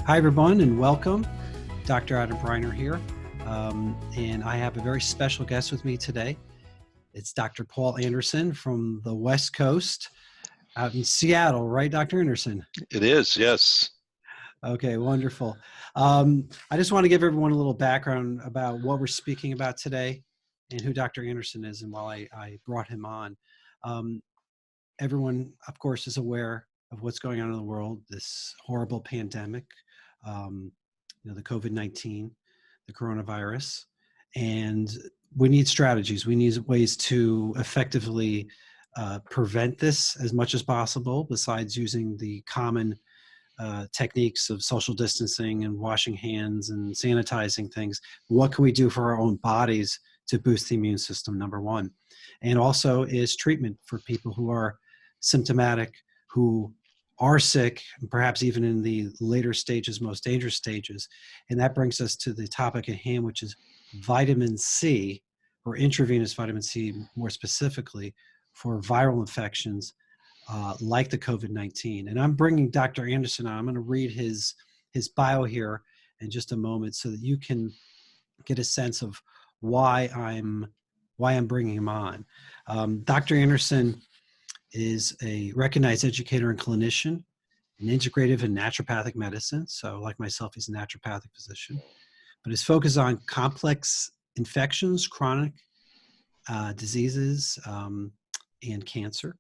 Hi, everyone, and welcome. Dr. Adam Breiner here. And I have a very special guest with me today. It's Dr. Paul Anderson from the West Coast out in Seattle, right, Dr. Anderson? It is, yes. Okay, wonderful. I just want to give everyone a little background about what we're speaking about today and who Dr. Anderson is and why I brought him on. Um, Everyone, of course, is aware of what's going on in the world, this horrible pandemic, um, the COVID-19, the coronavirus, and we need strategies. We need ways to effectively prevent this as much as possible, besides using the common techniques of social distancing and washing hands and sanitizing things. What can we do for our own bodies to boost the immune system, number one? And also is treatment for people who are symptomatic, who are sick, and perhaps even in the later stages, most dangerous stages. And that brings us to the topic at hand, which is vitamin C, or intravenous vitamin C more specifically, for viral infections like the COVID-19. And I'm bringing Dr. Anderson on. I'm going to read his bio here in just a moment so that you can get a sense of why I'm bringing him on. Dr. Anderson is a recognized educator and clinician in integrative and naturopathic medicine. So like myself, he's a naturopathic physician, but his focus on complex infections, chronic diseases, and cancer.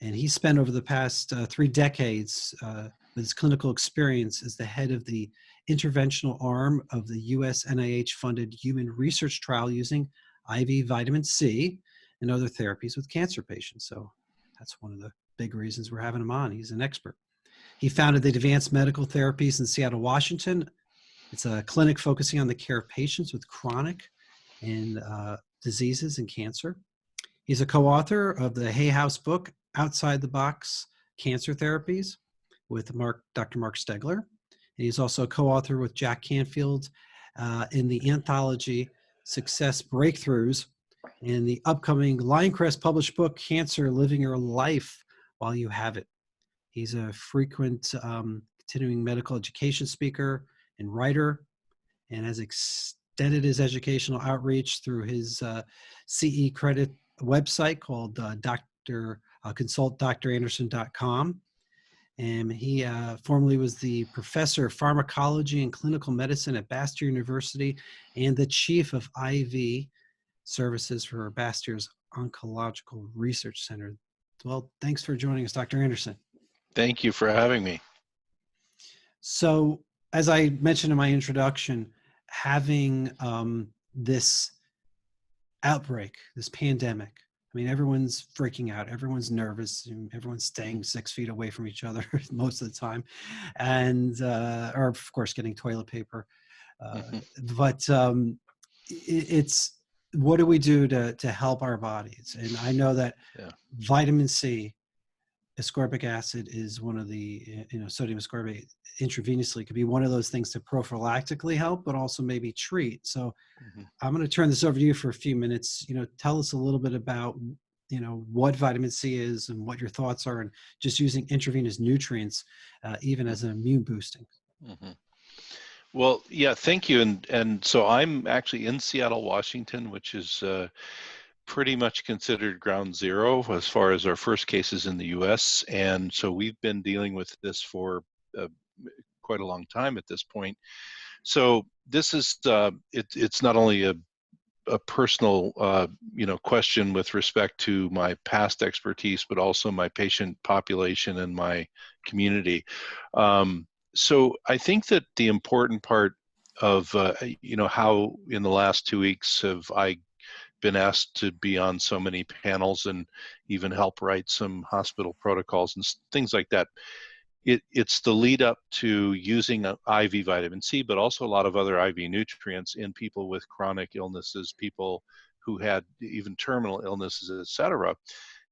And he spent over the past 3 decades with his clinical experience as the head of the interventional arm of the US NIH-funded human research trial using IV vitamin C and other therapies with cancer patients. So that's one of the big reasons we're having him on. He's an expert. He founded the Advanced Medical Therapies in Seattle, Washington. It's a clinic focusing on the care of patients with chronic and diseases and cancer. He's a co-author of the Hay House book, Outside the Box Cancer Therapies, with Dr. Mark Stegler. And he's also a co-author with Jack Canfield in the anthology Success Breakthroughs and the upcoming Lioncrest published book, Cancer, Living Your Life While You Have It. He's a frequent continuing medical education speaker and writer, and has extended his educational outreach through his CE credit website called consultdranderson.com. And he formerly was the professor of pharmacology and clinical medicine at Bastyr University and the chief of IV services for Bastyr's Oncological Research Center. Well, thanks for joining us, Dr. Anderson. Thank you for having me. So, as I mentioned in my introduction, having this outbreak, this pandemic, I mean, everyone's freaking out, everyone's nervous, everyone's staying 6 feet away from each other most of the time, and or of course getting toilet paper. But it's, what do we do to help our bodies? And I know that vitamin C, ascorbic acid is one of the, sodium ascorbate intravenously could be one of those things to prophylactically help, but also maybe treat. So I'm going to turn this over to you for a few minutes. Tell us a little bit about, what vitamin C is and what your thoughts are, and just using intravenous nutrients, even as an immune boosting. Well, yeah, thank you. And so I'm actually in Seattle, Washington, which is pretty much considered ground zero as far as our first cases in the US. And so we've been dealing with this for quite a long time at this point. So this is, it's not only a personal, question with respect to my past expertise, but also my patient population and my community. So I think that the important part of, how in the last 2 weeks have I been asked to be on so many panels and even help write some hospital protocols and things like that. It's the lead up to using IV vitamin C, but also a lot of other IV nutrients in people with chronic illnesses, people who had even terminal illnesses, etc.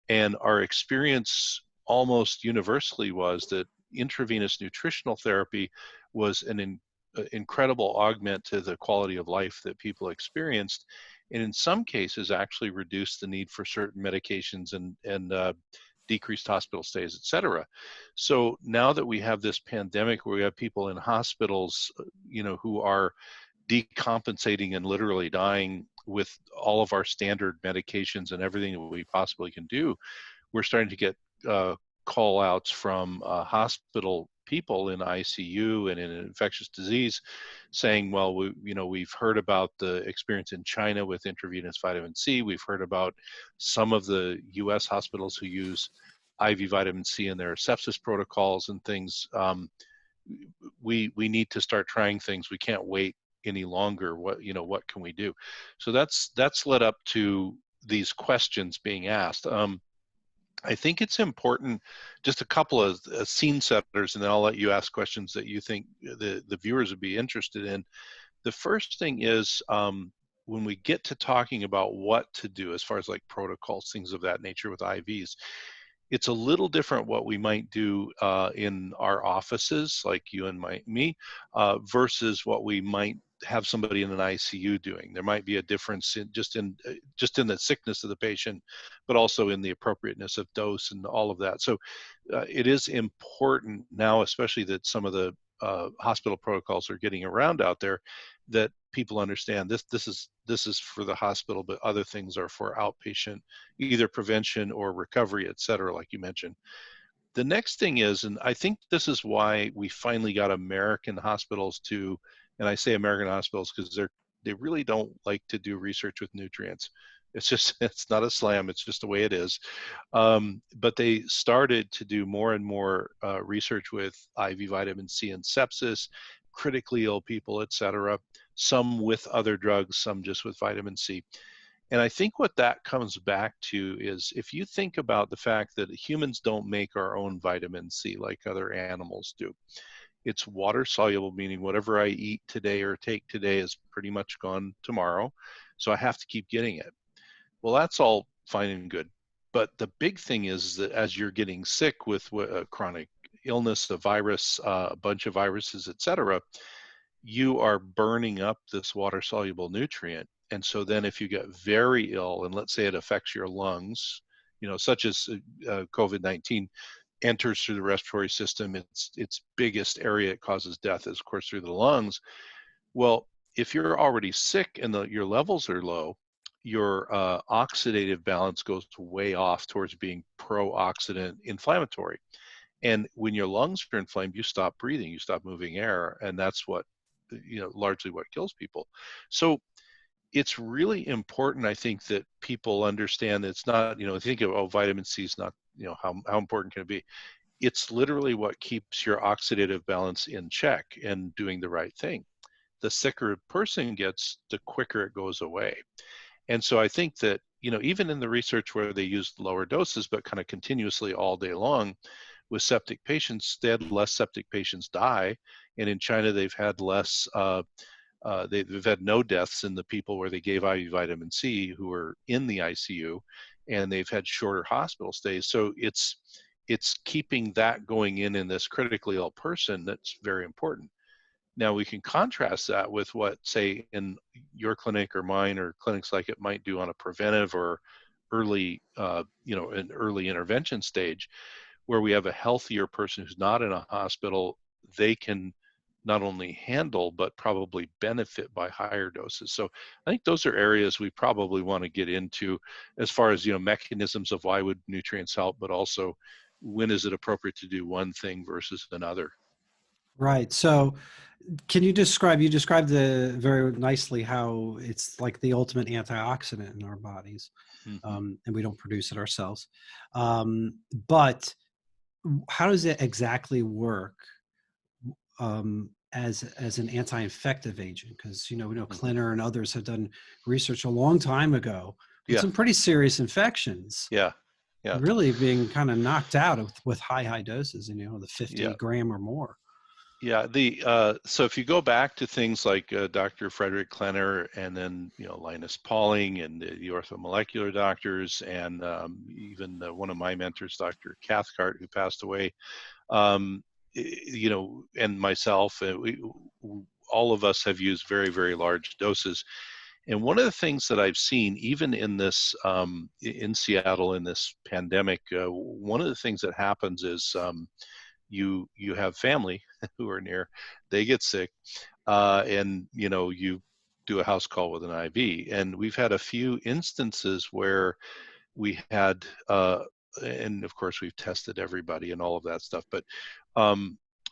And our experience almost universally was that intravenous nutritional therapy was an incredible augment to the quality of life that people experienced, and in some cases actually reduced the need for certain medications and decreased hospital stays, et cetera. So now that we have this pandemic where we have people in hospitals, who are decompensating and literally dying with all of our standard medications and everything that we possibly can do, we're starting to get call outs from hospital people in ICU and in infectious disease saying, well, we've heard about the experience in China with intravenous vitamin C. We've heard about some of the US hospitals who use IV vitamin C in their sepsis protocols and things. We need to start trying things. We can't wait any longer. What can we do? So that's led up to these questions being asked. I think it's important, just a couple of scene setters, and then I'll let you ask questions that you think the viewers would be interested in. The first thing is when we get to talking about what to do as far as like protocols, things of that nature with IVs, it's a little different what we might do in our offices, like you and me, versus what we might have somebody in an ICU doing. There might be a difference in just in the sickness of the patient, but also in the appropriateness of dose and all of that. So it is important now, especially that some of the hospital protocols are getting around out there, that people understand this is for the hospital, but other things are for outpatient, either prevention or recovery, et cetera, like you mentioned. The next thing is, and I think this is why we finally got American hospitals to, and I say American hospitals because they really don't like to do research with nutrients. It's just, it's not a slam, it's just the way it is. But they started to do more and more research with IV vitamin C and sepsis, critically ill people, et cetera, some with other drugs, some just with vitamin C. And I think what that comes back to is if you think about the fact that humans don't make our own vitamin C like other animals do. It's water soluble, meaning whatever I eat today or take today is pretty much gone tomorrow. So I have to keep getting it. Well, that's all fine and good. But the big thing is that as you're getting sick with a chronic illness, a virus, a bunch of viruses, et cetera, you are burning up this water soluble nutrient. And so then if you get very ill, and let's say it affects your lungs, such as COVID-19 enters through the respiratory system, its biggest area it causes death is, of course, through the lungs. Well, if you're already sick and your levels are low, your oxidative balance goes way off towards being pro-oxidant inflammatory. And when your lungs are inflamed, you stop breathing, you stop moving air, and that's what, largely what kills people. So it's really important, I think, that people understand that it's not, think of, vitamin C is not, how important can it be? It's literally what keeps your oxidative balance in check and doing the right thing. The sicker a person gets, the quicker it goes away. And so I think that, even in the research where they used lower doses, but kind of continuously all day long with septic patients, they had less septic patients die. And in China, they've had less, they've had no deaths in the people where they gave IV vitamin C who were in the ICU, and they've had shorter hospital stays. So it's keeping that going in this critically ill person that's very important. Now we can contrast that with what, say, in your clinic or mine or clinics like it might do on a preventive or early, an early intervention stage, where we have a healthier person who's not in a hospital. They can not only handle, but probably benefit by higher doses. So I think those are areas we probably want to get into as far as, mechanisms of why would nutrients help, but also when is it appropriate to do one thing versus another. Right. So can you described very nicely how it's like the ultimate antioxidant in our bodies, Mm-hmm. and we don't produce it ourselves. But how does it exactly work as an anti-infective agent? Because we know Mm-hmm. Klenner and others have done research a long time ago with Yeah. some pretty serious infections, Yeah. Yeah. really being kind of knocked out with high doses, the 50 Yeah. gram or more. Yeah, so if you go back to things like Dr. Frederick Klenner, and then Linus Pauling and the orthomolecular doctors, and even one of my mentors, Dr. Cathcart, who passed away, and myself, all of us have used very, very large doses. And one of the things that I've seen, even in this, in Seattle, in this pandemic, one of the things that happens is you have family who are near, they get sick, and you do a house call with an IV. And we've had a few instances where we had, and of course we've tested everybody and all of that stuff, but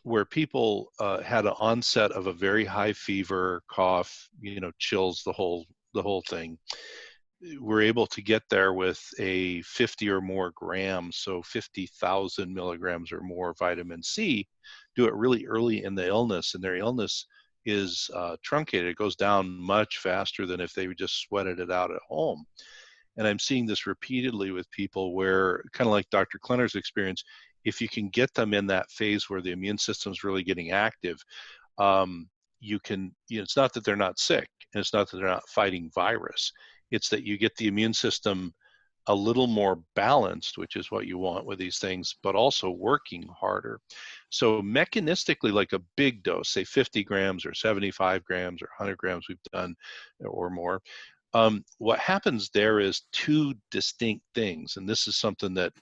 where people had an onset of a very high fever, cough, chills, the whole thing. We're able to get there with a 50 or more grams, so 50,000 milligrams or more vitamin C, do it really early in the illness, and their illness is truncated. It goes down much faster than if they just sweated it out at home. And I'm seeing this repeatedly with people where, kind of like Dr. Klenner's experience, if you can get them in that phase where the immune system's really getting active, you can, it's not that they're not sick, and it's not that they're not fighting virus. It's that you get the immune system a little more balanced, which is what you want with these things, but also working harder. So mechanistically, like a big dose, say 50 grams or 75 grams or 100 grams we've done or more, what happens there is two distinct things, and this is something that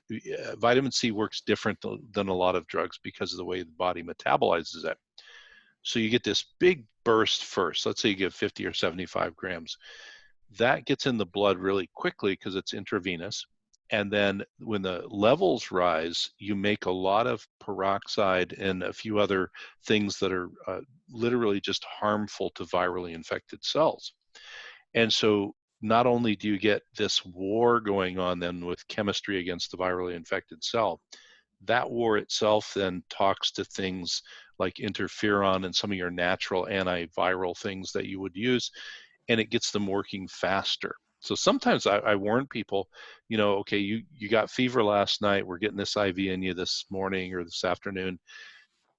vitamin C works different than a lot of drugs because of the way the body metabolizes it. So you get this big burst first. Let's say you give 50 or 75 grams. That gets in the blood really quickly because it's intravenous. And then when the levels rise, you make a lot of peroxide and a few other things that are literally just harmful to virally infected cells. And so not only do you get this war going on then with chemistry against the virally infected cell, that war itself then talks to things like interferon and some of your natural antiviral things that you would use, and it gets them working faster. So sometimes I warn people, okay, you got fever last night, we're getting this IV in you this morning or this afternoon.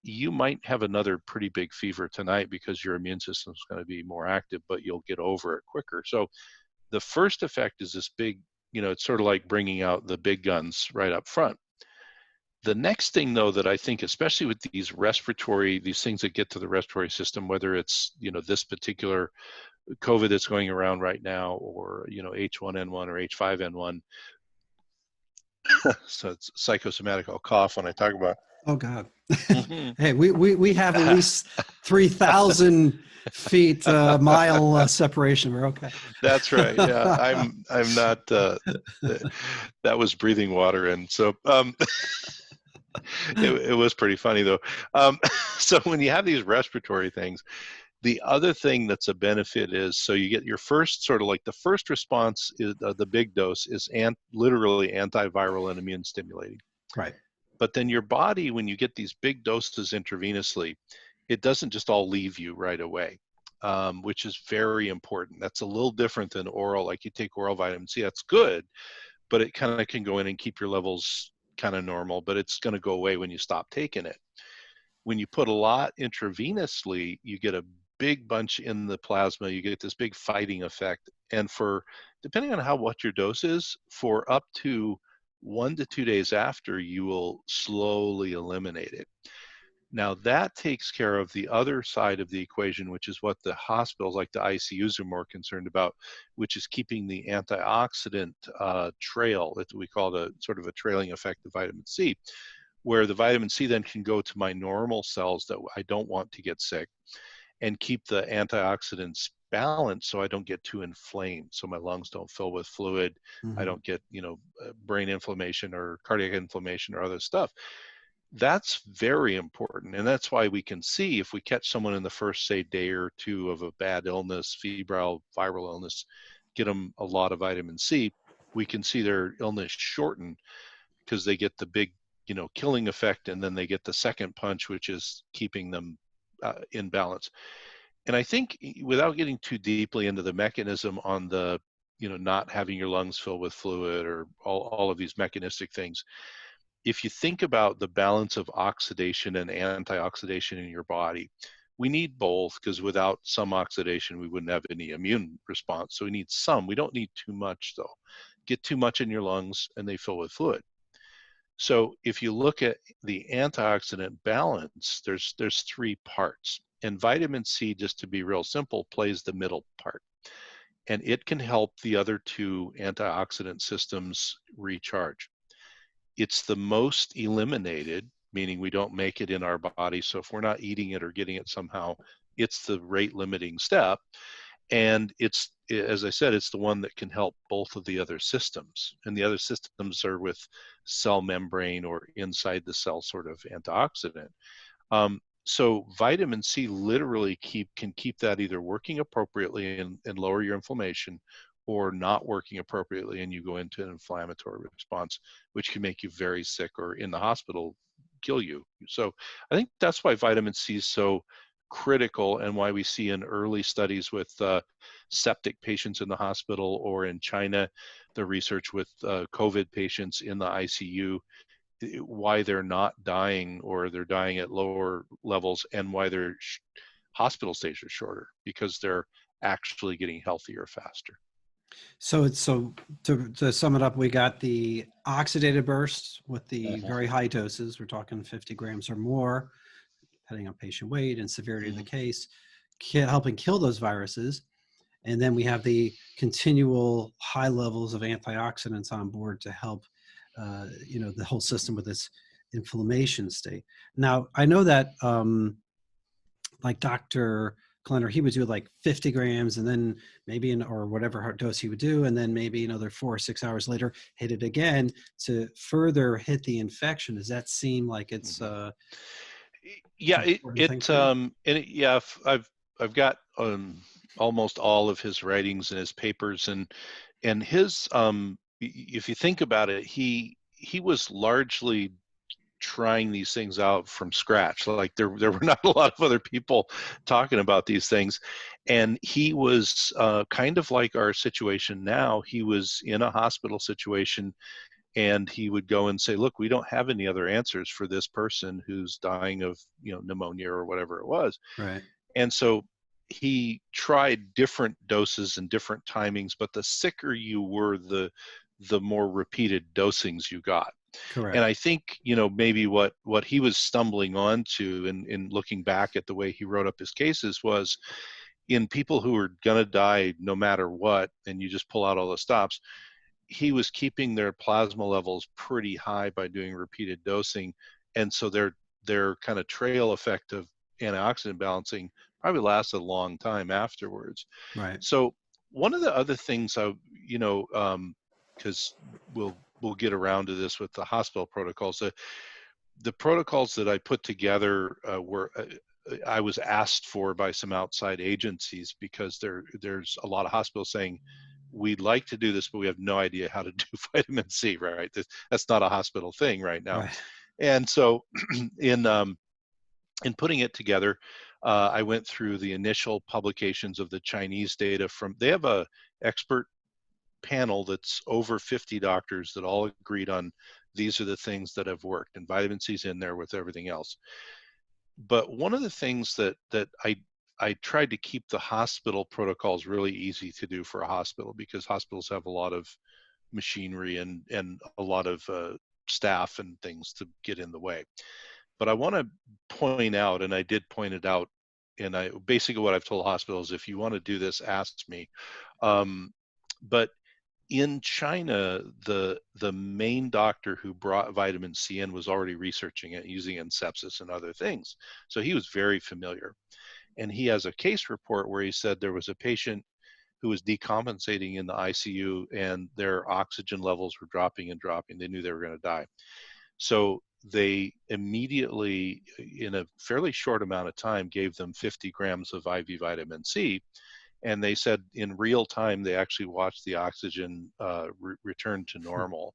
You might have another pretty big fever tonight because your immune system is going to be more active, but you'll get over it quicker. So the first effect is this big, it's sort of like bringing out the big guns right up front. The next thing, though, that I think, especially with these things that get to the respiratory system, whether it's, this particular COVID that's going around right now, or, H1N1 or H5N1, so it's psychosomatic, I'll cough when I talk about. Oh God. Mhm. Hey, we have at least 3,000 feet mile separation. We're okay. That's right. Yeah, I'm not. That was breathing water, and so it was pretty funny though. So when you have these respiratory things, the other thing that's a benefit is, so you get your first sort of like the first response is the big dose is literally antiviral and immune stimulating. Right. But then your body, when you get these big doses intravenously, it doesn't just all leave you right away, which is very important. That's a little different than oral. Like you take oral vitamin C, that's good, but it kind of can go in and keep your levels kind of normal, but it's going to go away when you stop taking it. When you put a lot intravenously, you get a big bunch in the plasma, you get this big fighting effect. And depending on what your dose is, for up to 1 to 2 days after, you will slowly eliminate it. Now that takes care of the other side of the equation, which is what the hospitals like the ICUs are more concerned about, which is keeping the antioxidant trail that we call the sort of a trailing effect of vitamin C, where the vitamin C then can go to my normal cells that I don't want to get sick and keep the antioxidants balanced so I don't get too inflamed, so my lungs don't fill with fluid, I don't get, brain inflammation or cardiac inflammation or other stuff. That's very important. And that's why we can see if we catch someone in the first, say, day or two of a bad illness, febrile, viral illness, get them a lot of vitamin C, we can see their illness shorten because they get the big, killing effect, and then they get the second punch, which is keeping them in balance. And I think, without getting too deeply into the mechanism on the, not having your lungs filled with fluid or all of these mechanistic things, if you think about the balance of oxidation and antioxidation in your body, we need both, because without some oxidation, we wouldn't have any immune response. So we need some. We don't need too much, though. Get too much in your lungs and they fill with fluid. So if you look at the antioxidant balance, there's 3 parts. And vitamin C, just to be real simple, plays the middle part. and it can help the other two antioxidant systems recharge. It's the most eliminated, meaning we don't make it in our body. So if we're not eating it or getting it somehow, it's the rate limiting step. And it's, as I said, it's the one that can help both of the other systems. And the other systems are with cell membrane or inside the cell sort of antioxidant. So vitamin C literally can keep that either working appropriately and lower your inflammation, or not working appropriately and you go into an inflammatory response, which can make you very sick or in the hospital kill you. So I think that's why vitamin C is so critical, and why we see in early studies with septic patients in the hospital, or in China, the research with COVID patients in the ICU, why they're not dying, or they're dying at lower levels, and why their hospital stays are shorter, because they're actually getting healthier faster. So to sum it up, we got the oxidative bursts with the very high doses. We're talking 50 grams or more, depending on patient weight and severity of the case, helping kill those viruses. And then we have the continual high levels of antioxidants on board to help, the whole system with this inflammation state. Now, I know that like Dr. Kleiner, he would do like 50 grams and then maybe or whatever dose he would do. And then maybe another 4 or 6 hours later, hit it again to further hit the infection. Does that seem like it's Yeah, an important thing for you? yeah, I've got almost all of his writings and his papers, and his if you think about it, he was largely trying these things out from scratch. Like there were not a lot of other people talking about these things, and he was kind of like our situation now. He was in a hospital situation, and he would go and say, look, we don't have any other answers for this person who's dying of pneumonia or whatever it was. Right. And so he tried different doses and different timings, but the sicker you were, the more repeated dosings you got. And Correct. I think, maybe what he was stumbling onto in looking back at the way he wrote up his cases was, in people who were going to die no matter what, and you just pull out all the stops, he was keeping their plasma levels pretty high by doing repeated dosing. And so their kind of trail effect of antioxidant balancing probably lasted a long time afterwards. Right. So one of the other things because we'll get around to this with the hospital protocols. The protocols that I put together were I was asked for by some outside agencies, because there's a lot of hospitals saying, we'd like to do this, but we have no idea how to do vitamin C, right? That's not a hospital thing right now. Right. And so in putting it together, I went through the initial publications of the Chinese data they have a expert panel that's over 50 doctors that all agreed on these are the things that have worked, and vitamin C's in there with everything else. But one of the things that I tried to keep the hospital protocols really easy to do for a hospital, because hospitals have a lot of machinery and a lot of staff and things to get in the way. But I want to point out, and I did point it out, and I basically what I've told hospitals, if you want to do this, ask me. But in China, the main doctor who brought vitamin C in was already researching it, using it in sepsis and other things. So he was very familiar. And he has a case report where he said there was a patient who was decompensating in the ICU, and their oxygen levels were dropping and dropping. They knew they were going to die. So they immediately, in a fairly short amount of time, gave them 50 grams of IV vitamin C. And they said in real time, they actually watched the oxygen return to normal,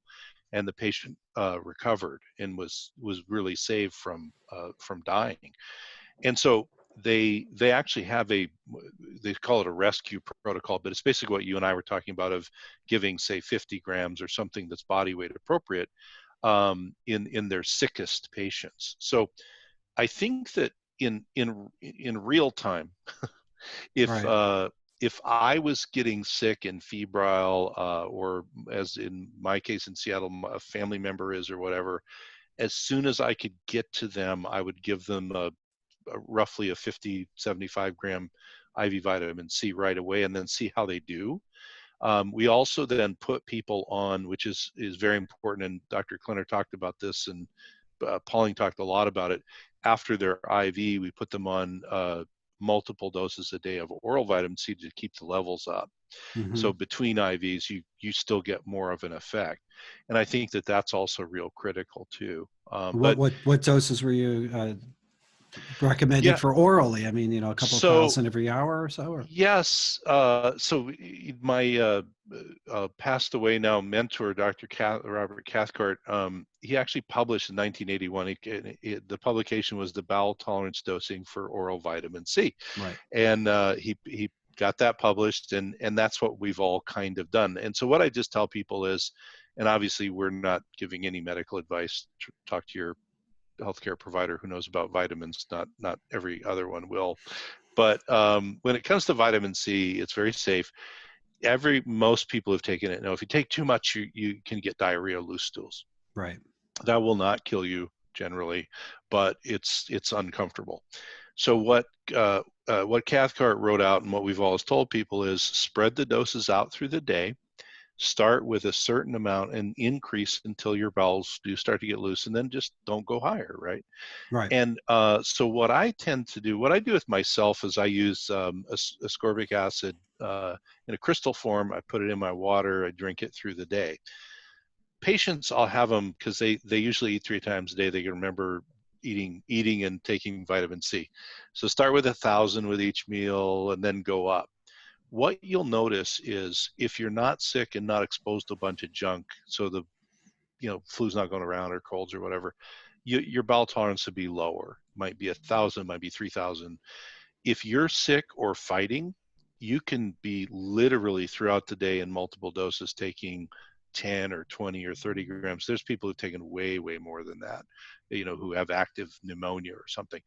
and the patient recovered and was really saved from dying. And so they actually have they call it a rescue protocol, but it's basically what you and I were talking about, of giving, say, 50 grams or something that's body weight appropriate in their sickest patients. So I think that in real time, if Right. if I was getting sick and febrile, or as in my case in Seattle, a family member is or whatever, as soon as I could get to them, I would give them roughly a 50, 75 gram IV vitamin C right away and then see how they do. We also then put people on, which is very important, and Dr. Klenner talked about this, and Pauling talked a lot about it. After their IV, we put them on multiple doses a day of oral vitamin C to keep the levels up. Mm-hmm. So between IVs, you still get more of an effect, and I think that that's also real critical too. What doses were you recommending Yeah, for orally? I mean, a couple of so thousand every hour or so? Or? yes, so my passed away now mentor, Dr. Robert Cathcart, he actually published in 1981. The publication was the bowel tolerance dosing for oral vitamin C, Right. and he got that published, and that's what we've all kind of done. And so what I just tell people is, and obviously we're not giving any medical advice. Talk to your healthcare provider who knows about vitamins. Not every other one will. But when it comes to vitamin C, it's very safe. Most people who've taken it know if you take too much, you can get diarrhea, loose stools. Right. That will not kill you generally, but it's uncomfortable. So what Cathcart wrote out and what we've always told people is spread the doses out through the day. Start with a certain amount and increase until your bowels do start to get loose, and then just don't go higher, right? Right. And so what I tend to do, what I do with myself is I use ascorbic acid in a crystal form. I put it in my water. I drink it through the day. Patients, I'll have them because they usually eat 3 times a day. They can remember eating and taking vitamin C. So start with 1,000 with each meal and then go up. What you'll notice is if you're not sick and not exposed to a bunch of junk, so the flu's not going around or colds or whatever, your bowel tolerance would be lower. Might be 1,000, might be 3,000. If you're sick or fighting, you can be literally throughout the day in multiple doses taking 10 or 20 or 30 grams. There's people who've taken way more than that, who have active pneumonia or something.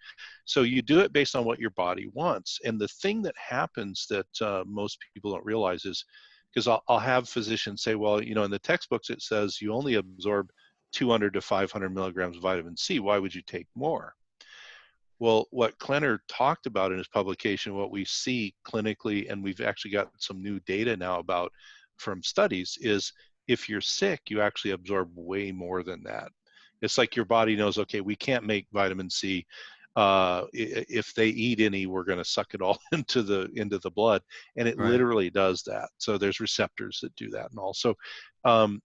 So you do it based on what your body wants. And the thing that happens that most people don't realize is, because I'll have physicians say, well, in the textbooks it says you only absorb 200 to 500 milligrams of vitamin C. Why would you take more? Well, what Klenner talked about in his publication, what we see clinically, and we've actually got some new data now about from studies, is if you're sick, you actually absorb way more than that. It's like your body knows, okay, we can't make vitamin C. If they eat any, we're going to suck it all into the blood, and it Right. literally does that. So there's receptors that do that, and also,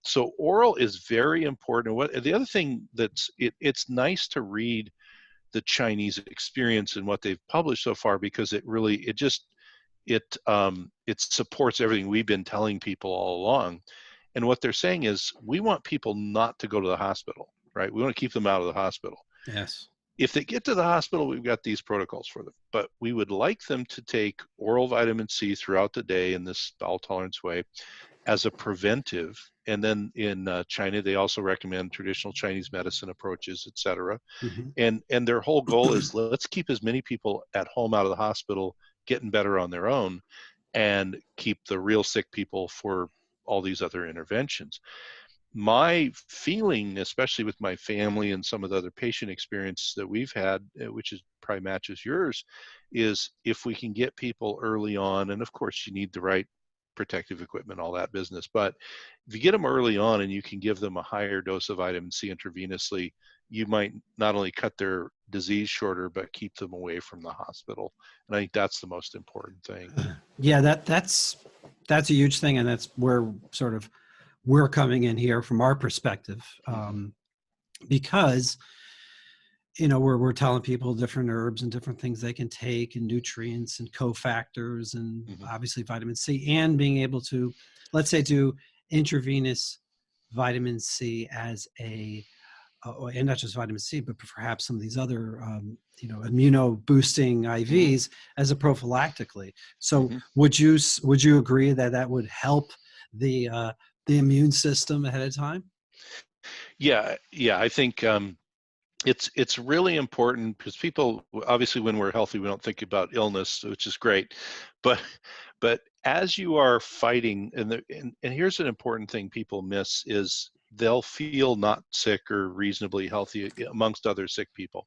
so oral is very important. What the other thing it's nice to read the Chinese experience and what they've published so far, because it supports everything we've been telling people all along. And what they're saying is we want people not to go to the hospital, right? We want to keep them out of the hospital. Yes. If they get to the hospital, we've got these protocols for them, but we would like them to take oral vitamin C throughout the day in this bowel tolerance way as a preventive. And then in China, they also recommend traditional Chinese medicine approaches, et cetera. Mm-hmm. And their whole goal is let's keep as many people at home out of the hospital getting better on their own, and keep the real sick people for all these other interventions. My feeling, especially with my family and some of the other patient experience that we've had, which is probably matches yours, is if we can get people early on, and of course you need the right protective equipment, all that business, but if you get them early on and you can give them a higher dose of vitamin C intravenously, you might not only cut their disease shorter, but keep them away from the hospital. And I think that's the most important thing. Yeah, that's a huge thing, and that's where sort of we're coming in here from our perspective, because we're telling people different herbs and different things they can take, and nutrients and cofactors, and obviously vitamin C, and being able to, let's say, do intravenous vitamin C as and not just vitamin C, but perhaps some of these other, immuno boosting IVs as a prophylactically. So would you agree that would help the immune system ahead of time? Yeah. I think it's really important, because people, obviously when we're healthy, we don't think about illness, which is great, but as you are fighting, and here's an important thing people miss, is they'll feel not sick or reasonably healthy amongst other sick people.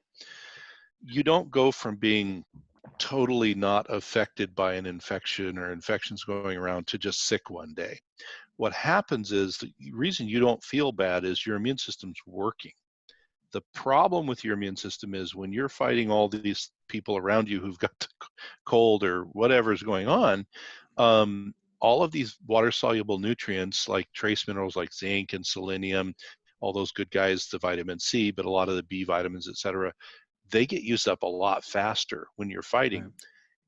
You don't go from being totally not affected by an infection or infections going around to just sick one day. What happens is the reason you don't feel bad is your immune system's working. The problem with your immune system is when you're fighting all these people around you who've got the cold or whatever is going on, all of these water soluble nutrients like trace minerals like zinc and selenium, all those good guys, the vitamin C, but a lot of the B vitamins, et cetera, they get used up a lot faster when you're fighting. Right.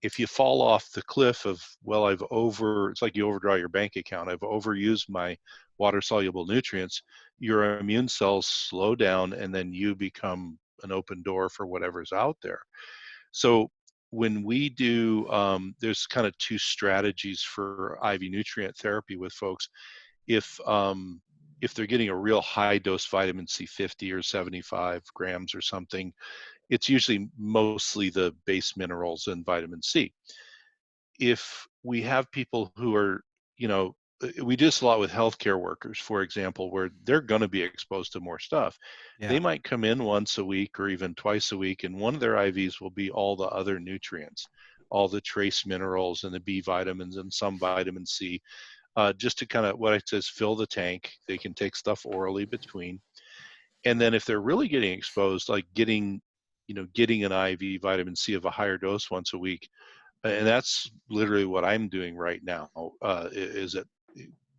If you fall off the cliff of, well, it's like you overdraw your bank account, I've overused my water soluble nutrients, your immune cells slow down and then you become an open door for whatever's out there. So when we do, there's kind of two strategies for IV nutrient therapy with folks. If they're getting a real high dose vitamin C, 50 or 75 grams or something, it's usually mostly the base minerals and vitamin C. If we have people who are, we do this a lot with healthcare workers, for example, where they're going to be exposed to more stuff. Yeah. They might come in once a week or even twice a week, and one of their IVs will be all the other nutrients, all the trace minerals and the B vitamins and some vitamin C, just to kind of, what I says, fill the tank. They can take stuff orally between. And then if they're really getting exposed, like getting an IV vitamin C of a higher dose once a week, and that's literally what I'm doing right now, is it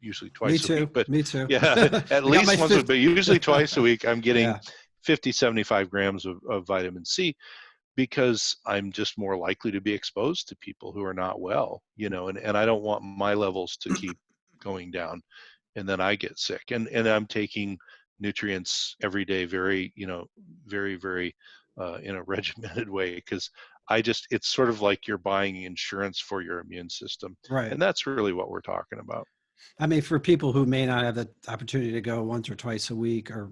usually Me twice a week, too. but Me too. yeah, at I got my least once a week, fifth. but usually twice a week, I'm getting Yeah. 50, 75 grams of vitamin C because I'm just more likely to be exposed to people who are not well, and I don't want my levels to keep going down and then I get sick. And I'm taking nutrients every day, very, very, very in a regimented way, because it's sort of like you're buying insurance for your immune system. Right. And that's really what we're talking about. I mean, for people who may not have the opportunity to go once or twice a week, or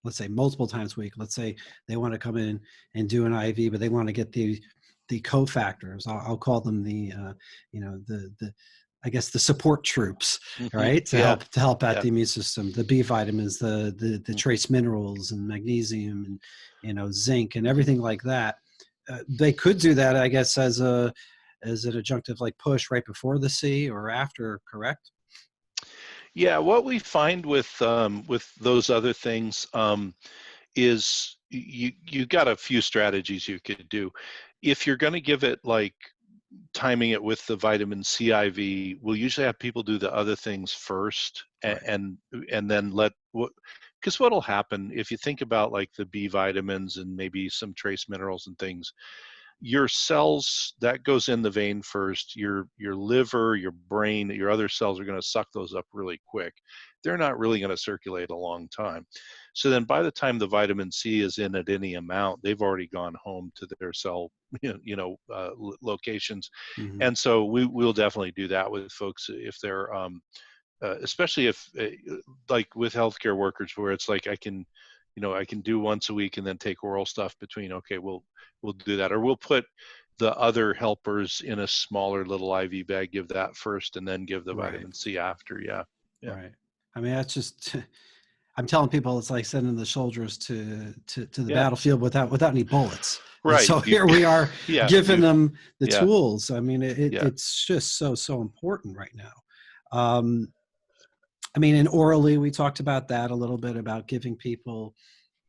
let's say multiple times a week. Let's say they want to come in and do an IV, but they want to get the cofactors. I'll call them the I guess the support troops, Mm-hmm. right? To Yeah. help out Yeah. the immune system, the B vitamins, the Mm-hmm. trace minerals and magnesium and zinc and everything like that. They could do that, I guess, as an adjunctive like push right before the C or after, correct? Yeah, what we find with those other things, is you got a few strategies you could do. If you're going to give it, like timing it with the vitamin C IV, we'll usually have people do the other things first, Right. and then because what'll happen if you think about like the B vitamins and maybe some trace minerals and things, your cells, that goes in the vein first. Your liver, your brain, your other cells are going to suck those up really quick. They're not really going to circulate a long time. So then by the time the vitamin C is in at any amount, they've already gone home to their cell locations. Mm-hmm. And so we'll definitely do that with folks if they're especially if like with healthcare workers, where it's like I can do once a week and then take oral stuff between. Okay, we'll do that, or we'll put the other helpers in a smaller little IV bag, give that first, and then give the Right. vitamin C after. Yeah. Right. I mean, that's just. I'm telling people it's like sending the soldiers to the Yeah. battlefield without any bullets. And Right. so here we are Yeah. giving them the Yeah. tools. I mean, Yeah. it's just so important right now. I mean, and orally, we talked about that a little bit about giving people,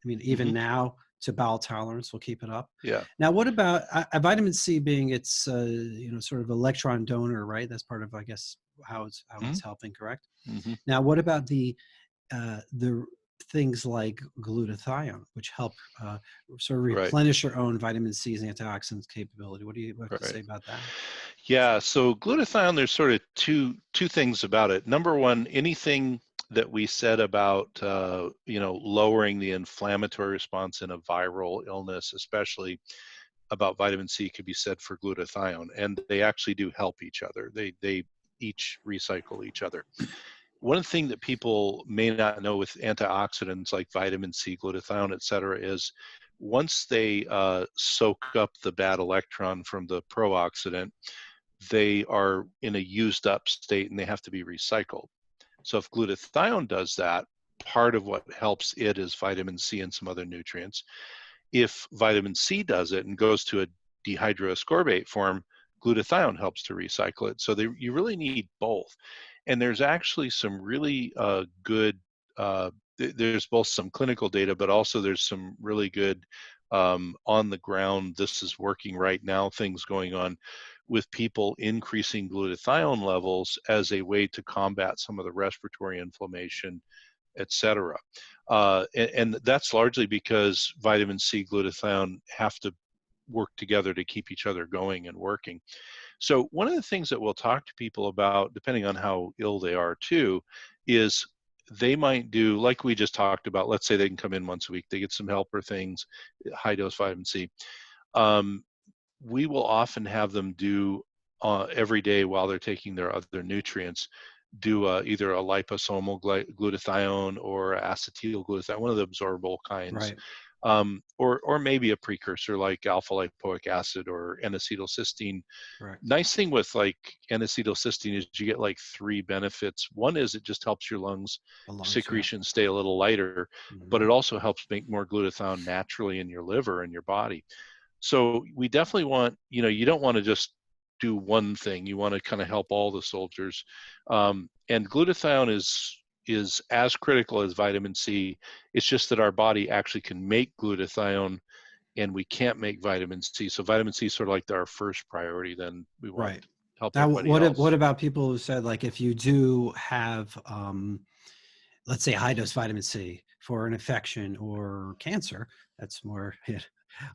I mean, even Mm-hmm. now to bowel tolerance, we'll keep it up. Yeah. Now, what about vitamin C being its, sort of electron donor, right? That's part of, I guess, how it's Mm-hmm. helping, correct? Mm-hmm. Now, what about the things like glutathione, which help sort of Right. replenish your own vitamin C's antioxidant capability? What do you have to say Right. about that? Yeah, so glutathione, there's sort of two things about it. Number one, anything that we said about lowering the inflammatory response in a viral illness, especially about vitamin C, could be said for glutathione, and they actually do help each other. They each recycle each other. One thing that people may not know with antioxidants like vitamin C, glutathione, et cetera, is once they soak up the bad electron from the pro-oxidant, they are in a used up state and they have to be recycled. So if glutathione does that, part of what helps it is vitamin C and some other nutrients. If vitamin C does it and goes to a dehydroascorbate form, glutathione helps to recycle it. So you really need both. And there's actually some really good, there's both some clinical data, but also there's some really good on the ground, this is working right now, things going on with people increasing glutathione levels as a way to combat some of the respiratory inflammation, etc. And that's largely because vitamin C, glutathione have to work together to keep each other going and working. So one of the things that we'll talk to people about, depending on how ill they are too, is they might do, like we just talked about, let's say they can come in once a week, they get some helper things, high dose vitamin C. We will often have them do every day while they're taking their other nutrients, do either a liposomal glutathione or acetyl glutathione, one of the absorbable kinds, Right. or maybe a precursor like alpha lipoic acid or N-acetylcysteine. Correct. Nice thing with like N-acetylcysteine is you get like 3 benefits. One is it just helps your lungs The lungs, secretion stay a little lighter, but it also helps make more glutathione naturally in your liver and your body. So we definitely want, you don't want to just do one thing. You want to kind of help all the soldiers. And glutathione is as critical as vitamin C. It's just that our body actually can make glutathione and we can't make vitamin C. So vitamin C is sort of like our first priority. Then we want Right. to help Now, everybody else. what about people who said, like, if you do have, let's say, high dose vitamin C for an infection or cancer, that's more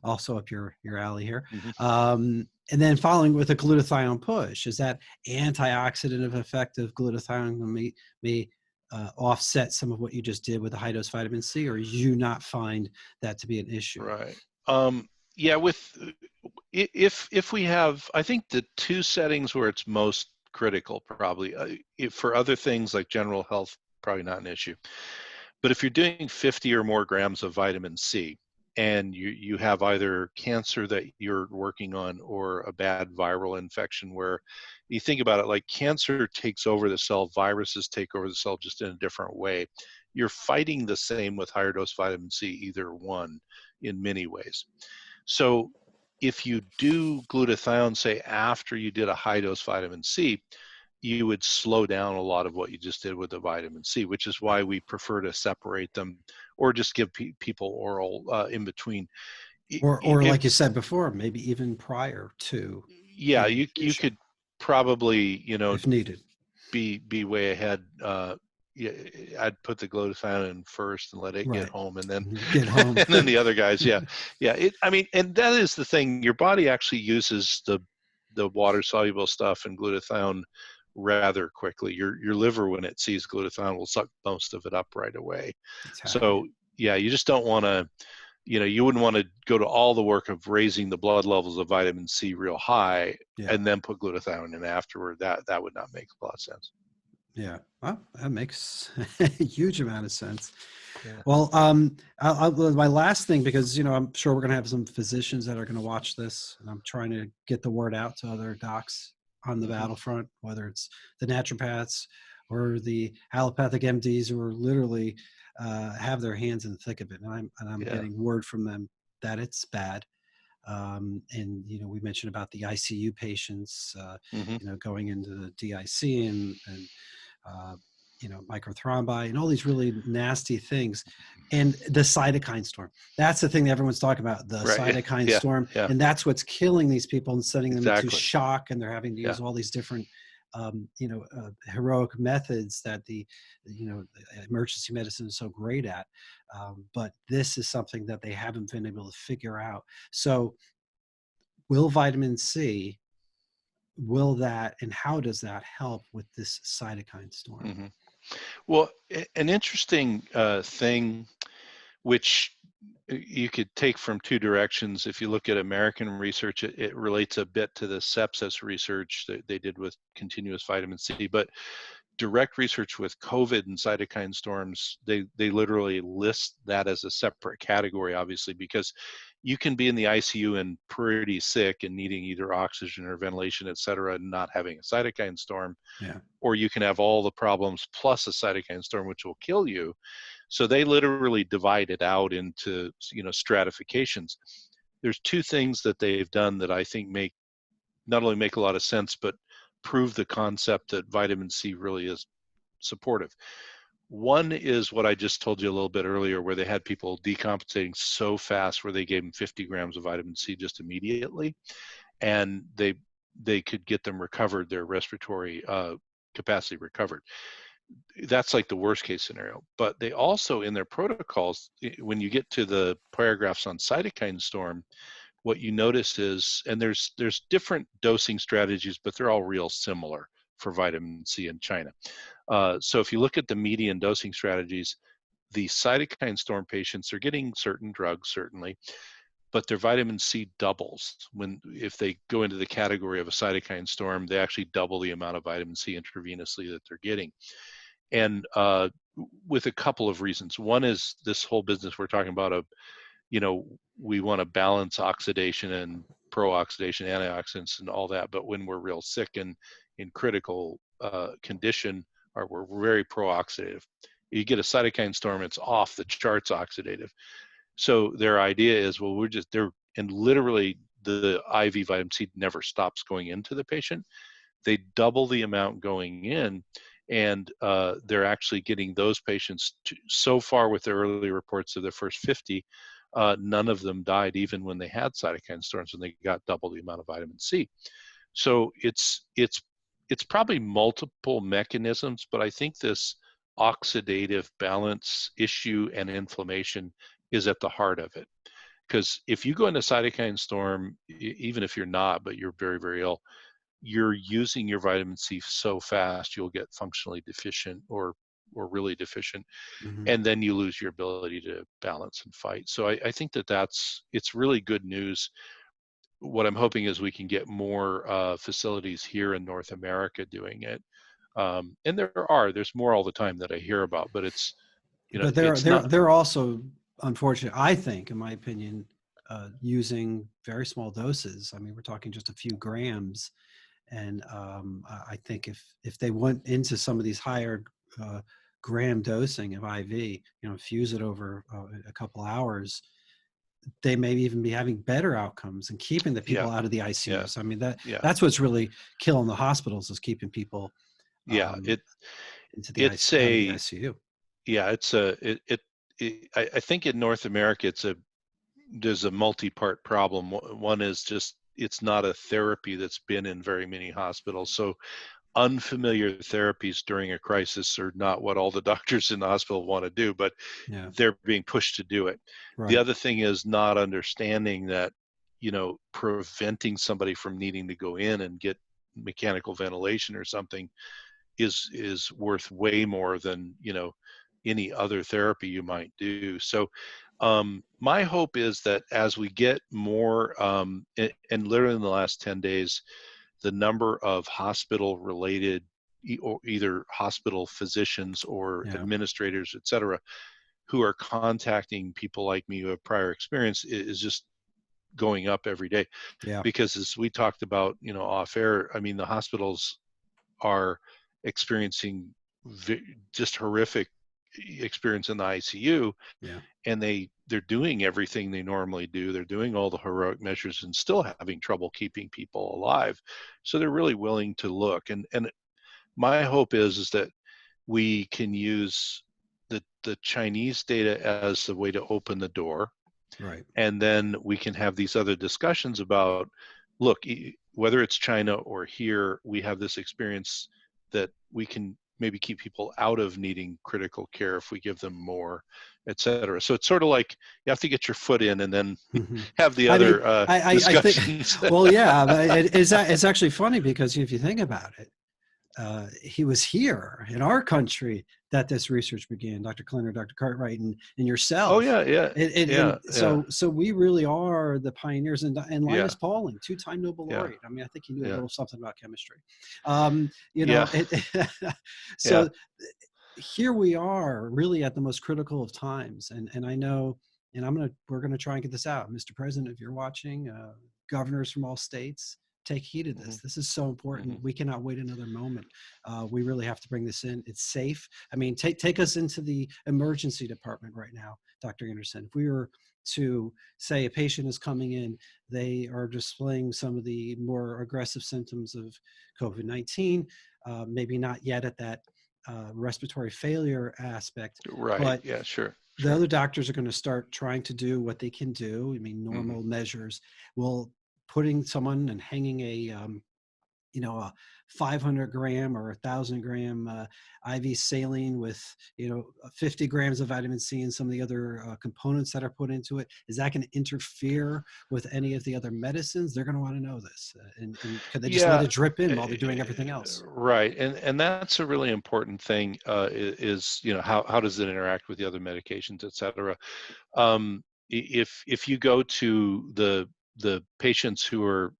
also up your alley here. Mm-hmm. And then following with a glutathione push, is that antioxidant effect of glutathione may offset some of what you just did with the high dose vitamin C, or you not find that to be an issue? Right. Yeah, if we have, I think the 2 settings where it's most critical, probably, if for other things like general health, probably not an issue. But if you're doing 50 or more grams of vitamin C and you have either cancer that you're working on or a bad viral infection, where you think about it, like cancer takes over the cell, viruses take over the cell just in a different way. You're fighting the same with higher dose vitamin C, either one, in many ways. So if you do glutathione, say after you did a high dose vitamin C, you would slow down a lot of what you just did with the vitamin C, which is why Right. we prefer to separate them or just give people oral in between. Or like you said before, maybe even prior to, Yeah, you infusion, could probably, if needed. be way ahead. Yeah, I'd put the glutathione in first and let it get Right. home, and then Get home. and then the other guys. Yeah, yeah. I mean, and that is the thing. Your body actually uses the water soluble stuff and glutathione rather quickly. Your liver, when it sees glutathione, will suck most of it up right away. It's happy. So yeah, you just don't want to. You wouldn't want to go to all the work of raising the blood levels of vitamin C real high Yeah. and then put glutathione in afterward. That would not make a lot of sense. Yeah. Well, that makes a huge amount of sense. Yeah. Well, my last thing, because, I'm sure we're going to have some physicians that are going to watch this, and I'm trying to get the word out to other docs on the Mm-hmm. battlefront, whether it's the naturopaths or the allopathic MDs who are literally have their hands in the thick of it. And I'm Yeah. getting word from them that it's bad. And we mentioned about the ICU patients, Mm-hmm. going into the DIC and microthrombi and all these really nasty things, and the cytokine storm. That's the thing that everyone's talking about, the Right. Yeah. cytokine Yeah. storm, Yeah. and that's what's killing these people and sending them into Exactly. shock, and they're having to Yeah. use all these different heroic methods that the emergency medicine is so great at, but this is something that they haven't been able to figure out. So will vitamin C, will that, and how does that help with this cytokine storm? Mm-hmm. Well, an interesting thing, which you could take from 2 directions. If you look at American research, it relates a bit to the sepsis research that they did with continuous vitamin C, but direct research with COVID and cytokine storms, they literally list that as a separate category, obviously, because you can be in the ICU and pretty sick and needing either oxygen or ventilation, et cetera, and not having a cytokine storm, Yeah. or you can have all the problems plus a cytokine storm, which will kill you. So they literally divide it out into, stratifications. there's two things that they've done that I think make not only make a lot of sense, but prove the concept that vitamin C really is supportive. One is what I just told you a little bit earlier, where they had people decompensating so fast where they gave them 50 grams of vitamin C just immediately, and they could get them recovered, their respiratory capacity recovered. That's like the worst case scenario. But they also, in their protocols, when you get to the paragraphs on cytokine storm, what you notice is, and there's different dosing strategies, but they're all real similar for vitamin C in China. So if you look at the median dosing strategies, the cytokine storm patients are getting certain drugs, certainly, but their vitamin C doubles. If they go into the category of a cytokine storm, they actually double the amount of vitamin C intravenously that they're getting. And with a couple of reasons. One is this whole business we're talking about of, we want to balance oxidation and pro-oxidation, antioxidants and all that. But when we're real sick and in critical condition, or we're very pro-oxidative, you get a cytokine storm, it's off the charts oxidative. So their idea is, well, and literally the IV vitamin C never stops going into the patient. They double the amount going in, and they're actually getting those patients so far with the early reports of the first 50, none of them died even when they had cytokine storms and they got double the amount of vitamin C. So it's probably multiple mechanisms, but I think this oxidative balance issue and inflammation is at the heart of it. Because if you go into cytokine storm, even if you're not, but you're very, very ill, you're using your vitamin C so fast, you'll get functionally deficient or really deficient, Mm-hmm. and then you lose your ability to balance and fight. So I think it's really good news. What I'm hoping is we can get more facilities here in North America doing it. And there's more all the time that I hear about, but it's, But it's not. they're also, unfortunate, I think, in my opinion, using very small doses. I mean, we're talking just a few grams, and I think if they went into some of these higher gram dosing of IV, fuse it over a couple hours, they may even be having better outcomes and keeping the people out of the ICUs. I mean, that's what's really killing the hospitals, is keeping people into the it's out of the a ICU. I think in North America there's a multi-part problem. One is just it's not a therapy that's been in very many hospitals. So unfamiliar therapies during a crisis are not what all the doctors in the hospital want to do, but they're being pushed to do it. Right. The other thing is not understanding that, preventing somebody from needing to go in and get mechanical ventilation or something is worth way more than, any other therapy you might do. So my hope is that as we get more, and literally in the last 10 days, the number of hospital-related, or either hospital physicians or administrators, et cetera, who are contacting people like me who have prior experience is just going up every day. Yeah. Because as we talked about, off air, I mean, the hospitals are experiencing just horrific experience in the ICU. Yeah. And they're doing everything they normally do. They're doing all the heroic measures and still having trouble keeping people alive. So they're really willing to look. And my hope is that we can use the Chinese data as a way to open the door. Right. And then we can have these other discussions about, look, whether it's China or here, we have this experience that we can maybe keep people out of needing critical care if we give them more, et cetera. So it's sort of like you have to get your foot in and then have the other discussions. I think, well, yeah, but it's actually funny, because if you think about it, he was here in our country that this research began, Dr. Klenner, Dr. Cartwright, and yourself. Oh yeah. So we really are the pioneers. And Linus Pauling, two-time Nobel laureate. I mean, I think he knew a little something about chemistry. So here we are, really at the most critical of times. And I know, and we're gonna try and get this out, Mr. President, if you're watching, governors from all states, take heed of Hmm. this. This is so Hmm. important. We cannot wait another moment. We really have to bring this in. It's safe. I mean, take us into the emergency department right now, Dr. Anderson. If we were to say a patient is coming in, they are displaying some of the more aggressive symptoms of COVID-19, maybe not yet at that respiratory failure aspect, Right. but Yeah, sure. the Sure. other doctors are going to start trying to do what they can do. I mean, Hmm. normal measures. Well, putting someone and hanging a 500 gram or 1,000 gram IV saline with 50 grams of vitamin C and some of the other components that are put into it. Is that going to interfere with any of the other medicines? They're going to want to know this, and could they just let Yeah. it drip in while they're doing everything else? Right. And that's a really important thing, is, how does it interact with the other medications, et cetera. If you go to the patients who are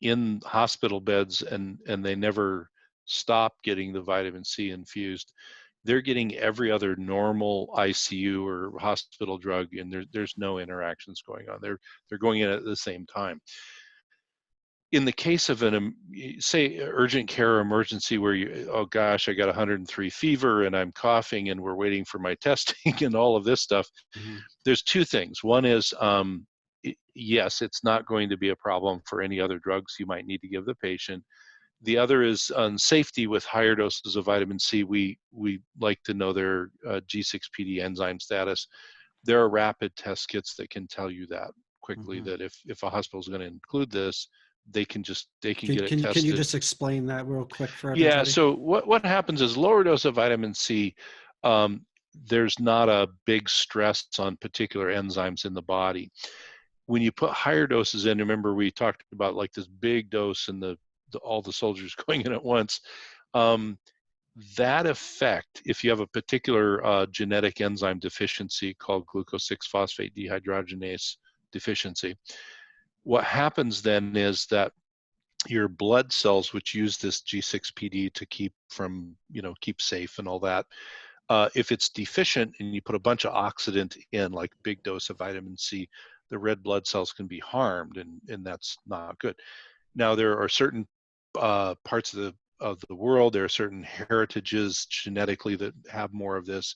in hospital beds and they never stop getting the vitamin C infused, they're getting every other normal ICU or hospital drug, and there's no interactions going on. They're going in at the same time. In the case of say urgent care or emergency where oh gosh, I got 103 fever and I'm coughing and we're waiting for my testing and all of this stuff, Hmm. there's two things. One is, yes, it's not going to be a problem for any other drugs you might need to give the patient. The other is on safety with higher doses of vitamin C. We like to know their G6PD enzyme status. There are rapid test kits that can tell you that quickly. Hmm. That if a hospital is going to include this, they can Can, get it can you can you tested. just explain that real quick for Yeah. everybody? So what happens is lower dose of vitamin C. Um, there's not a big stress on particular enzymes in the body. When you put higher doses in, remember we talked about like this big dose and all the soldiers going in at once. Um, that effect, if you have a particular genetic enzyme deficiency called glucose 6-phosphate dehydrogenase deficiency, what happens then is that your blood cells, which use this G6PD to keep safe and all that, if it's deficient and you put a bunch of oxidant in, like big dose of vitamin C, the red blood cells can be harmed, and that's not good. Now, there are certain parts of the world, there are certain heritages genetically that have more of this.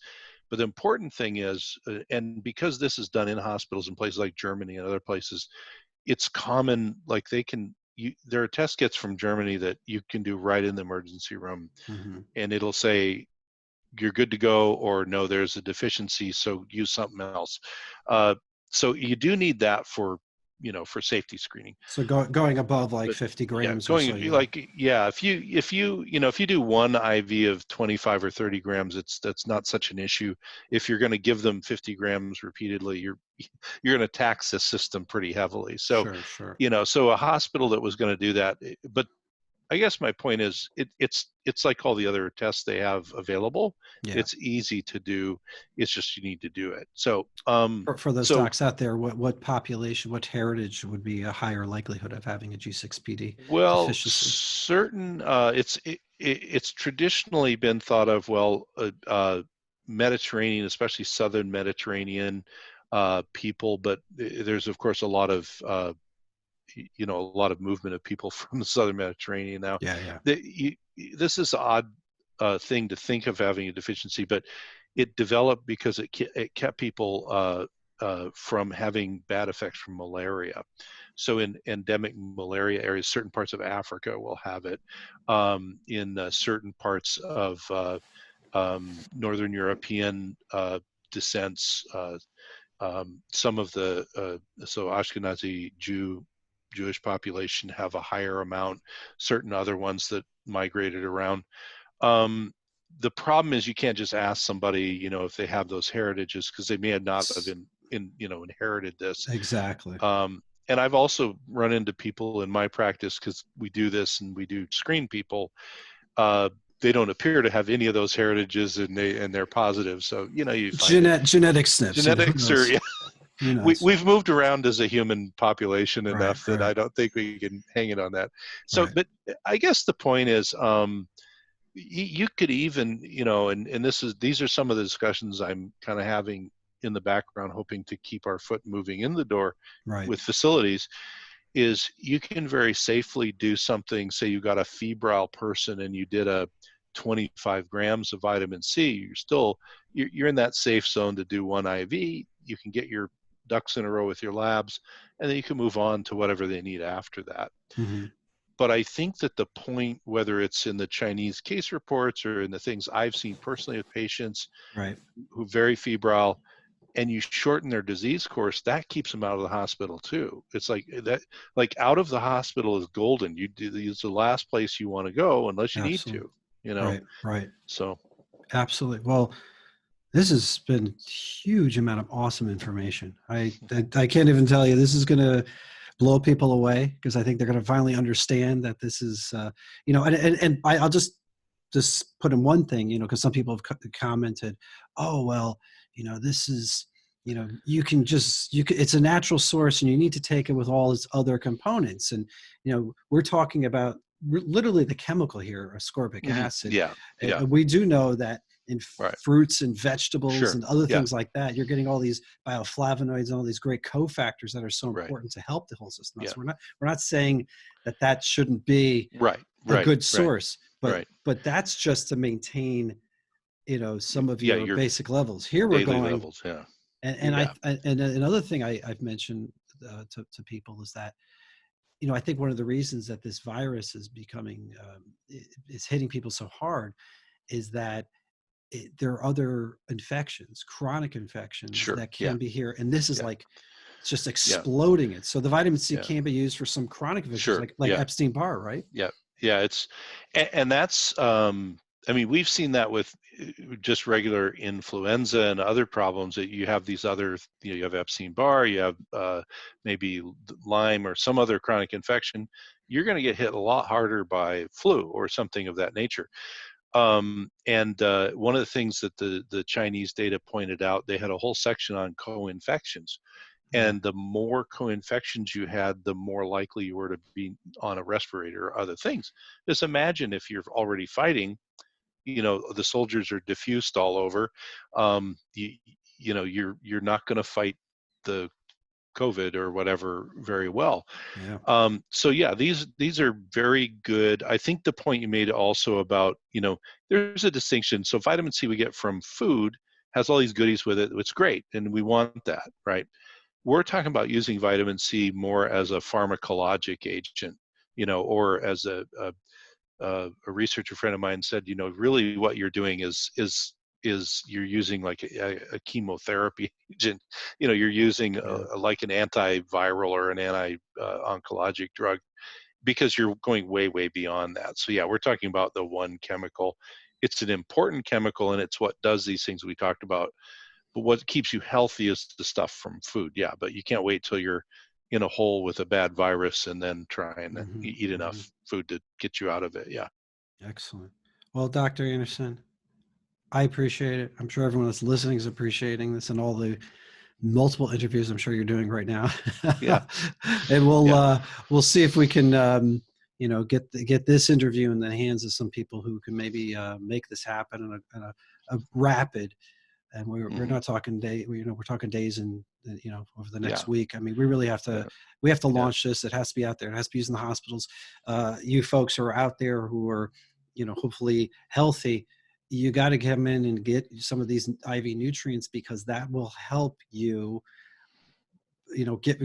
But the important thing is, and because this is done in hospitals in places like Germany and other places, it's common. Like there are test kits from Germany that you can do right in the emergency room, Hmm. and it'll say you're good to go, or no, there's a deficiency, so use something else. Uh, so you do need that for safety screening. So going above like But 50 yeah, grams or so, going you want. like, yeah, if you do one IV of 25 or 30 grams, that's not such an issue. If you're going to give them 50 grams repeatedly, you're going to tax the system pretty heavily. So, Sure, sure. so a hospital that was going to do that, but I guess my point is, it's like all the other tests they have available. Yeah. It's easy to do. It's just you need to do it. So, For those so docs out there, what population, what heritage would be a higher likelihood of having a G6PD well, deficiency? certain it's traditionally been thought of, well, Mediterranean, especially Southern Mediterranean people, but there's of course a lot of a lot of movement of people from the Southern Mediterranean now. Yeah, yeah. This is an odd thing to think of having a deficiency, but it developed because it kept people from having bad effects from malaria. So in endemic malaria areas, certain parts of Africa will have it. In certain parts of Northern European descents, some of the so Ashkenazi Jewish population have a higher amount. Certain other ones that migrated around. Um, the problem is you can't just ask somebody, if they have those heritages, because they may have not have inherited this. Exactly. And I've also run into people in my practice, because we do this and we do screen people. They don't appear to have any of those heritages, and they're positive. So you find it. Genetic snips, who Genetics are, knows? yeah, Who knows? we've moved around as a human population Right, enough that right, I don't think we can hang it on that. So, right. but I guess the point is, you could even, and these are some of the discussions I'm kind of having in the background, hoping to keep our foot moving in the door Right. with facilities, is you can very safely do something. Say you got a febrile person and you did a 25 grams of vitamin C, you're in that safe zone to do one IV. You can get your ducks in a row with your labs, and then you can move on to whatever they need after that. Mm-hmm. But I think that the point, whether it's in the Chinese case reports or in the things I've seen personally with patients Right. who are very febrile, and you shorten their disease course, that keeps them out of the hospital too. It's like that, like out of the hospital is golden. It's the last place you want to go unless you need Absolutely. to, you know? Right. Right. So, Absolutely. Well, this has been a huge amount of awesome information. I can't even tell you, this is going to blow people away, because I think they're going to finally understand that this is, I'll just put in one thing, because some people have commented, oh, well, this is, it's a natural source and you need to take it with all its other components. And, we're talking about literally the chemical here, ascorbic acid. yeah, yeah, And we do know that in right. fruits and vegetables Sure. and other Yeah, things like that, you're getting all these bioflavonoids and all these great cofactors that are so right. important to help the whole system. Yeah, So we're not saying that shouldn't be right, a right, good right, source, but right. that's just to maintain, some of Yeah, your your basic levels. Here we're daily going, levels. Yeah, and yeah, another thing I've mentioned to people is that, I think one of the reasons that this virus is becoming is hitting people so hard is that there are other infections, chronic infections sure. that Yeah, can be here, and this is yeah, like just yeah, exploding it. So the vitamin C yeah, can be used for some chronic infections, sure. like Yeah. Epstein-Barr, right? Yeah, yeah, and that's I mean, we've seen that with just regular influenza and other problems, that you have these other, you have Epstein-Barr, you have maybe Lyme or some other chronic infection. You're going to get hit a lot harder by flu or something of that nature. And one of the things that the Chinese data pointed out, they had a whole section on co-infections. Yeah. And the more co-infections you had, the more likely you were to be on a respirator or other things. Just imagine if you're already fighting, the soldiers are diffused all over. You, you're not going to fight the COVID or whatever very well. Yeah. So yeah, these are very good. I think the point you made also about, there's a distinction. So vitamin C we get from food has all these goodies with it. It's great, and we want that, right? We're talking about using vitamin C more as a pharmacologic agent, or as a researcher friend of mine said, really what you're doing is you're using like a chemotherapy agent. You're using Yeah. like an antiviral or an anti-oncologic drug, because you're going way, way beyond that. So yeah, we're talking about the one chemical. It's an important chemical, and it's what does these things we talked about. But what keeps you healthy is the stuff from food. Yeah, but you can't wait till you're in a hole with a bad virus and then try and Hmm. eat Hmm. enough food to get you out of it. Yeah. Excellent. Well, Dr. Anderson, I appreciate it. I'm sure everyone that's listening is appreciating this and all the multiple interviews I'm sure you're doing right now. Yeah. And Yeah. we'll see if we can get this interview in the hands of some people who can maybe make this happen in a rapid. And we're Hmm. not talking we're talking days and over the Yeah. next week. I mean, we really have Yeah. to Yeah. launch this. It has to be out there. It has to be used in the hospitals. You folks who are out there who are hopefully healthy, you got to come in and get some of these IV nutrients, because that will help you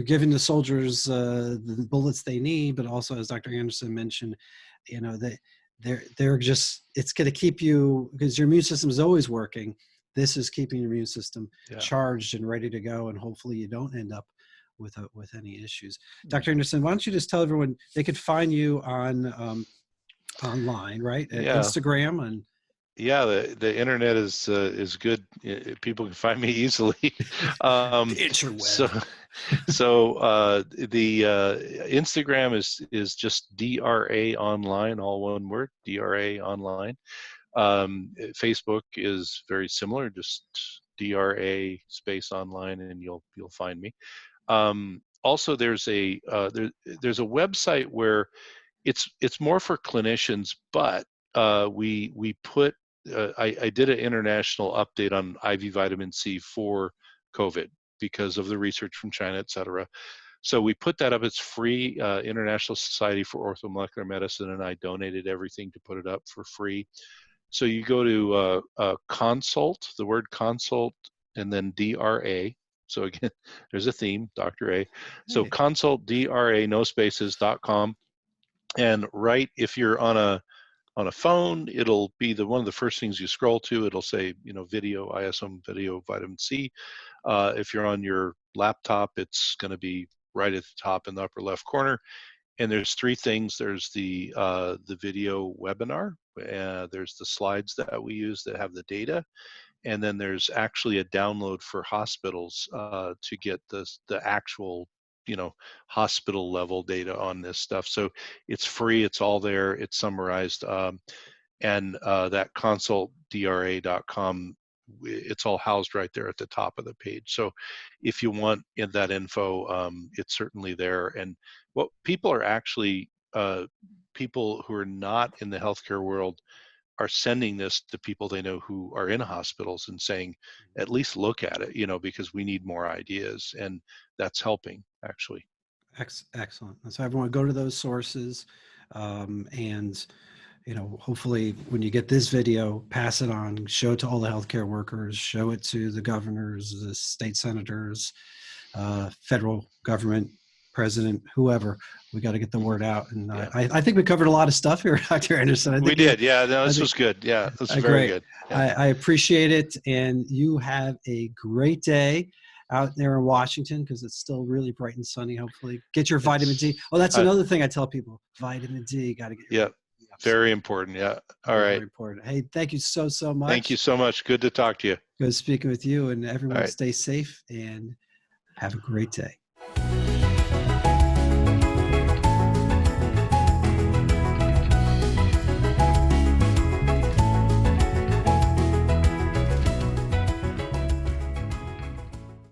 giving the soldiers the bullets they need, but also, as Dr. Anderson mentioned, that they're just, it's going to keep you, because your immune system is always working. This is keeping your immune system Yeah. charged and ready to go, and hopefully you don't end up with any issues. Mm. Dr. Anderson, why don't you just tell everyone they could find you on online, right? At Yeah. Instagram and Yeah, the internet is good. People can find me easily. the um, so interweb. the Instagram is just DRA online, all one word, DRA online. Facebook is very similar, just DRA space online, and you'll find me. Also, there's a website where it's more for clinicians, but we put I did an international update on IV vitamin C for COVID because of the research from China, et cetera. So we put that up. It's free. International Society for Orthomolecular Medicine and I donated everything to put it up for free. So you go to consult, the word consult, and then DRA. So again, there's a theme, Dr. A. So Hey. consult DRA, no spaces.com. And right, if you're on a phone, it'll be one of the first things you scroll to. It'll say, video, ISM video, vitamin C. If you're on your laptop, it's going to be right at the top in the upper left corner. And there's three things. There's the video webinar. There's the slides that we use that have the data. And then there's actually a download for hospitals to get the actual, hospital level data on this stuff. So it's free. It's all there. It's summarized. And that consultdra.com, it's all housed right there at the top of the page. So if you want that info, it's certainly there. And what people are actually, people who are not in the healthcare world are sending this to people they know who are in hospitals and saying, at least look at it, because we need more ideas. And that's helping, actually. Excellent. So everyone go to those sources, and hopefully when you get this video, pass it on, show it to all the healthcare workers, show it to the governors, the state senators, federal government, president, whoever. We got to get the word out. And Yeah. I think we covered a lot of stuff here, Dr. Anderson. I think we did. Yeah, no, this was good. Yeah, this was very great. good. Yeah. I appreciate it. And you have a great day out there in Washington, because it's still really bright and sunny. Hopefully get your vitamin D. Oh, that's another thing I tell people, vitamin D, got to get your very important. Yeah. All right. Very important. Hey, thank you so much. Thank you so much. Good to talk to you. Good speaking with you, and everyone All right. Stay safe and have a great day.